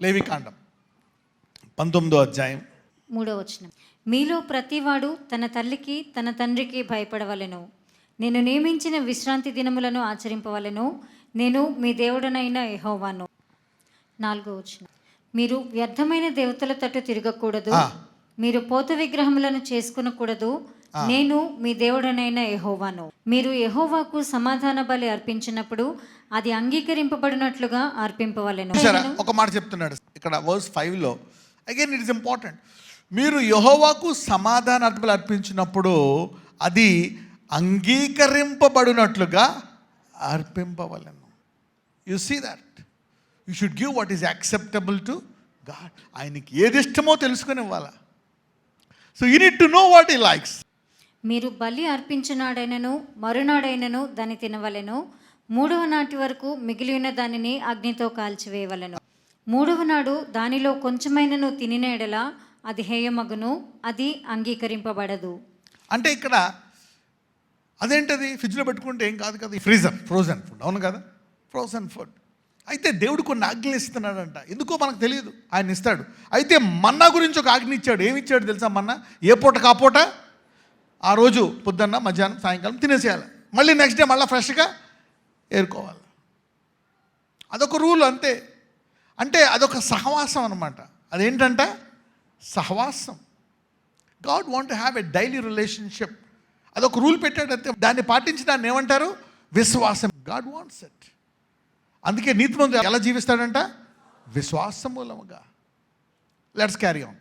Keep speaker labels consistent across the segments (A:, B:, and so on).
A: లేవికాండం 19వ అధ్యాయం
B: 3వ వచనం. మీలో ప్రతివాడు తన తల్లికి తన తండ్రికి భయపడవలెను. నేను నియమించిన విశ్రాంతి దినములను ఆచరింపవలెను. నేను మీ దేవుడనైన యెహోవాను. 4వ వచనం. మీరు వ్యర్థమైన దేవతల తట్టు తిరగకూడదు. మీరు పోత విగ్రహములను చేసుకునకూడదు. నేను మీ దేవుడనైన యెహోవాను. మీరు యెహోవాకు సమాధాన బలి అర్పించినప్పుడు అది అంగీకరింపబడినట్లుగా అర్పింపవలెను.
A: ఒక మాట చెప్తున్నాడు ఇక్కడ వర్స్ 5లో. Again it is important. మీరు యెహోవాకు సమాధాన బలి అర్పించినప్పుడు అది అంగీకరింపబడినట్లుగా అర్పింపవలెను. You see that you should give what is acceptable to God. ఆయనకి ఏది ఇష్టమో తెలుసుకుని ఇవ్వాలా. So you need to know what he likes.
B: మీరు బలి అర్పించినాడైనను మరునాడైనను దాన్ని తినవలెను. 3వ నాటి వరకు మిగిలి ఉన్న దానిని అగ్నితో కాల్చివేయవలెను. 3వ నాడు దానిలో కొంచెమైనను తినిన ఎడల అది హేయమగును, అది అంగీకరింపబడదు.
A: అంటే ఇక్కడ అదేంటది, ఫ్రిడ్జ్లో పెట్టుకుంటే ఏం కాదు కదా, ఫ్రోజన్ ఫుడ్, అవును కదా, ఫ్రోజన్ ఫుడ్. అయితే దేవుడు కొన్ని ఆజ్ఞలు ఇస్తున్నాడంట. ఎందుకో మనకు తెలియదు, ఆయన ఇస్తాడు. అయితే మన్నా గురించి ఒక ఆజ్ఞ ఇచ్చాడు. ఏమి ఇచ్చాడు తెలుసా? మన్నా ఏ పూట కాపూట ఆ రోజు పొద్దున్న మధ్యాహ్నం సాయంకాలం తినేసేయాలి. మళ్ళీ నెక్స్ట్ డే మళ్ళీ ఫ్రెష్గా ఏరుకోవాలి. అదొక రూల్ అంతే. అంటే అదొక సహవాసం అనమాట. అదేంటంట? సహవాసం. God want to have a daily relationship. అదొక రూల్ పెట్టాడు అంతే. దాన్ని పాటించి దాన్ని ఏమంటారు? విశ్వాసం. God wants it. అందుకే నీతిమంతుడు ఎలా జీవిస్తాడంట? విశ్వాసం మూలముగా. Let's carry on.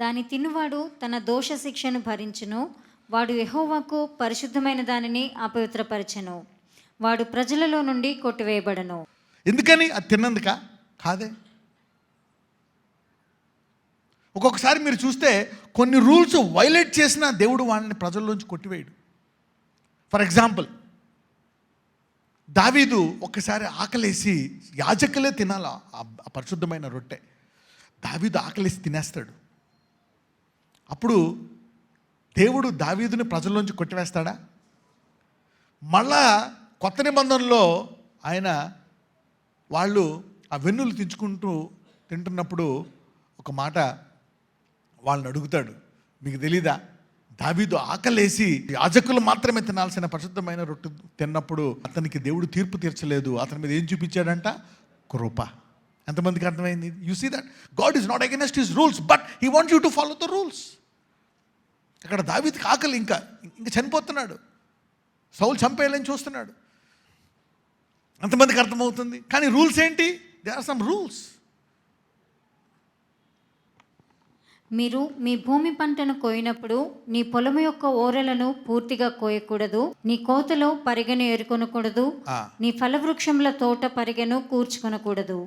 B: దాని తినువాడు తన దోష శిక్షను భరించును. వాడు యెహోవాకు పరిశుద్ధమైన దానిని అపవిత్రపరచెను. వాడు ప్రజలలో నుండి కొట్టివేయబడను.
A: ఎందుకని? అది తిన్నందుక కాదే. ఒక్కొక్కసారి మీరు చూస్తే కొన్ని రూల్స్ వైలేట్ చేసిన దేవుడు వాళ్ళని ప్రజల్లోంచి కొట్టివేయడు. ఫర్ ఎగ్జాంపుల్, దావీదు ఒక్కసారి ఆకలేసి, యాజకులే తినాలా ఆ పరిశుద్ధమైన రొట్టె, దావీదు ఆకలేసి తినేస్తాడు. అప్పుడు దేవుడు దావీదుని ప్రజల్లోంచి కొట్టివేస్తాడా? మళ్ళా కొత్త నిబంధనలో ఆయన వాళ్ళు ఆ వెన్నులు తింటున్నప్పుడు ఒక మాట వాళ్ళని అడుగుతాడు. మీకు తెలీదా, దావీదు ఆకలేసి యాజకులు మాత్రమే తినాల్సిన పరిశుద్ధమైన రొట్టె తిన్నప్పుడు అతనికి దేవుడు తీర్పు తీర్చలేదు. అతని మీద ఏం చూపించాడంట? కృప. ఎంతమందికి అర్థమైంది? You see that God is not against his rules, but he wants you to follow the rules. అక్కడ దావీదుకి ఆకలి, ఇంకా చనిపోతున్నాడు, సౌలు చంపేయాలని చూస్తున్నాడు. ఎంతమందికి అర్థమవుతుంది? కానీ రూల్స్ ఏంటి? They are some rules.
B: మీరు మీ భూమి పంటను కోయినప్పుడు నీ పొలము యొక్క ఓరెలను పూర్తిగా కోయకూడదు. నీ కోతలో పరిగెను ఏరుకొనకూడదు. నీ ఫలవృక్షముల తోట పరిగెను కూర్చుకొనకూడదు.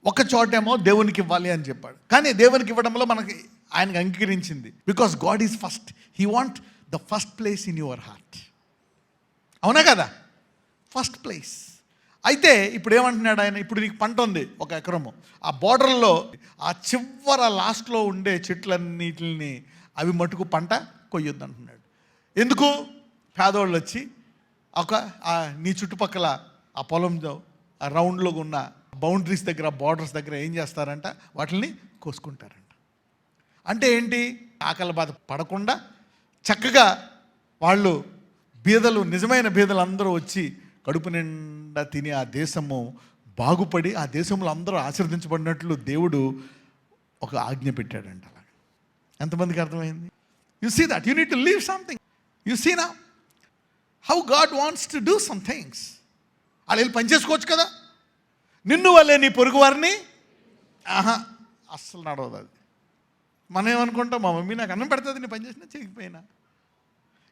A: ఒక చోటేమో దేవునికి ఇవ్వాలి అని చెప్పాడు, కానీ దేవునికి ఇవ్వడంలో మనకి ఆయనకు అంగీకరించింది. Because God is first. He want the first place in your heart. అవునా కదా? First place. అయితే ఇప్పుడు ఏమంటున్నాడు ఆయన? ఇప్పుడు నీకు పంట ఉంది 1 ఎకరము. ఆ బోర్డర్లో ఆ చివర లాస్ట్లో ఉండే చెట్లన్నిటిని అవి మటుకు పంట కొయ్యొద్దు అంటున్నాడు. ఎందుకు? పేదవాళ్ళు వచ్చి నీ చుట్టుపక్కల ఆ పొలంలో ఆ రౌండ్లో ఉన్న బౌండరీస్ దగ్గర, బార్డర్స్ దగ్గర ఏం చేస్తారంట? వాటిని కోసుకుంటారంట. అంటే ఏంటి? ఆకలి బాధ పడకుండా చక్కగా వాళ్ళు బీదలు, నిజమైన బీదలు అందరూ వచ్చి కడుపు నిండా తిని ఆ దేశము బాగుపడి ఆ దేశంలో అందరూ ఆశీర్వదించబడినట్లు దేవుడు ఒక ఆజ్ఞ పెట్టాడంట. అలాగే ఎంతమందికి అర్థమైంది? You see that you need to leave something. You see now how God wants to do some things. వాళ్ళు వెళ్ళి పని చేసుకోవచ్చు కదా. నిన్ను వల్లే నీ పొరుగు వారిని అస్సలు నడవదు అది. మనం ఏమనుకుంటాం? మా మమ్మీ నాకు అన్నం పెడుతుంది, నేను పని చేసినా చేయకపోయినా.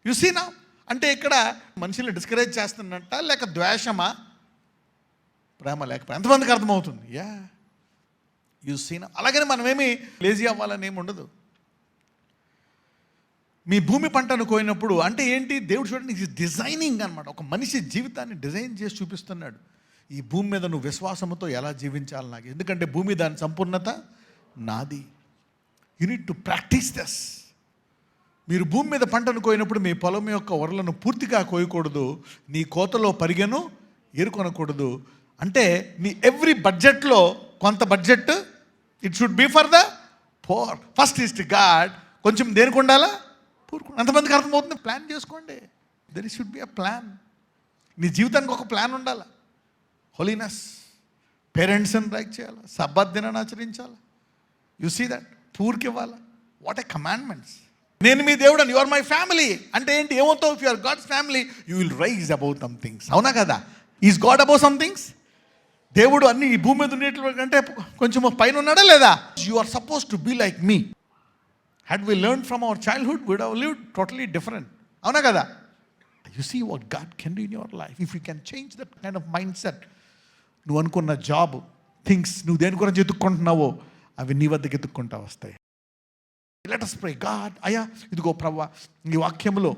A: You see now. అంటే ఇక్కడ మనుషుల్ని డిస్కరేజ్ చేస్తున్నట్ట, లేక ద్వేషమా, ప్రేమ లేకపోతే? ఎంతమందికి అర్థమవుతుంది? Yeah, you see now. అలాగని మనమేమి లేజీ అవ్వాలని ఏమి ఉండదు. మీ భూమి పంటను కోయినప్పుడు అంటే ఏంటి? దేవుడు చూడండి, డిజైనింగ్ అనమాట. ఒక మనిషి జీవితాన్ని డిజైన్ చేసి చూపిస్తున్నాడు. ఈ భూమి మీద నువ్వు విశ్వాసంతో ఎలా జీవించాలి నాకు, ఎందుకంటే భూమి దాని సంపూర్ణత నాది. You need to practice this. మీరు భూమి మీద పంటను కోయినప్పుడు మీ పొలం యొక్క వరలను పూర్తిగా కోయకూడదు. నీ కోతలో పరిగెను ఏరుకొనకూడదు. అంటే నీ ఎవ్రీ బడ్జెట్లో కొంత budget it should be for the poor. First is to God, కొంచెం దేనికి ఉండాలా? పూర్కు. ఎంతమందికి అర్థమవుతుంది? ప్లాన్ చేసుకోండి. There should be a plan. నీ జీవితానికి ఒక ప్లాన్ ఉండాలి. హోలీనెస్, పేరెంట్స్ని రైక్ చేయాలి, సబ్బాత్ దినాన్ని ఆచరించాలి. యు సీ దట్, పూర్కి ఇవ్వాలి. What a commandments. నేను మీ దేవుడు అని, యు ఆర్ మై ఫ్యామిలీ అంటే ఏంటి? ఏమవుతావు? If you are God's family you will rise about some things. అవునా కదా? Is God about some things? దేవుడు అన్ని ఈ భూమి మీద ఉండేటంటే కొంచెం పైన ఉన్నాడా లేదా? You are suppose to be like me. Had we learn from our childhood would have lived totally different. అవునా కదా? You see what God can do in your life if you can change that kind of mindset. నువ్వు అనుకున్న job things నువ్వు దేని గురించి ఎత్తుక్కుంటున్నావో అవి నీ వద్దకు ఎత్తుక్కుంటా వస్తాయి. Let us pray. గాడ్, అయ్యా ఇదిగో ప్రభువా, నీ వాక్యంలో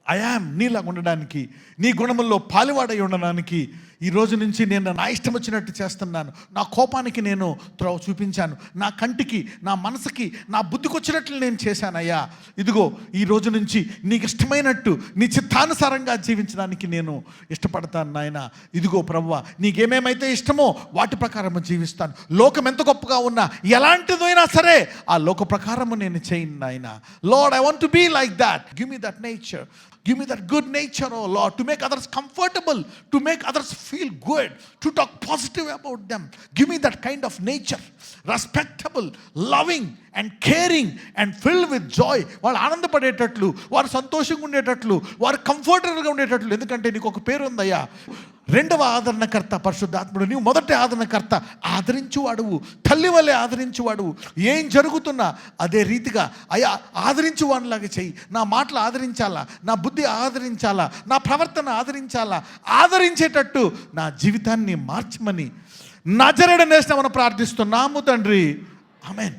A: ఐయామ్ నీలాగా ఉండడానికి, నీ గుణముల్లో పాలువాడై ఉండడానికి ఈ రోజు నుంచి నేను నా ఇష్టం వచ్చినట్టు చేస్తున్నాను. నా కోపానికి నేను త్రోవ చూపించాను, నా కంటికి, నా మనసుకి, నా బుద్ధికి వచ్చినట్లు నేను చేశానయ్యా. ఇదిగో ఈ రోజు నుంచి నీకు ఇష్టమైనట్టు నీ చిత్తానుసారంగా జీవించడానికి నేను ఇష్టపడతాను నాయన. ఇదిగో ప్రభువా, నీకేమేమైతే ఇష్టమో వాటి ప్రకారము జీవిస్తాను. లోకం ఎంత గొప్పగా ఉన్నా, ఎలాంటిదైనా సరే ఆ లోక ప్రకారము నేను చేయను నాయన. Lord, I want to be like that. Give me that nature. Give me that good nature, oh Lord, to make others comfortable, to make others feel good, to talk positive about them. Give me that kind of nature, respectable, loving and caring and filled with joy. వాళ్ళు ఆనందపడేటట్లు, వారు సంతోషంగా ఉండేటట్లు, వారు కంఫర్టబుల్గా ఉండేటట్లు. ఎందుకంటే నీకు ఒక పేరు ఉందయ్యా, రెండవ ఆదరణకర్త పరిశుద్ధాత్ముడు. నీవు మొదటి ఆదరణకర్త, ఆదరించువాడువు, తల్లి వల్లే ఆదరించువాడువు. ఏం జరుగుతున్నా అదే రీతిగా అయ్యా ఆదరించువాడిలాగా చెయ్యి. నా మాటలు ఆదరించాలా, నా బుద్ధి ఆదరించాలా, నా ప్రవర్తన ఆదరించాలా, ఆదరించేటట్టు నా జీవితాన్ని మార్చమని నజరేయుడైన యేసునామమున ప్రార్థిస్తున్నాము తండ్రి. ఆమేన్.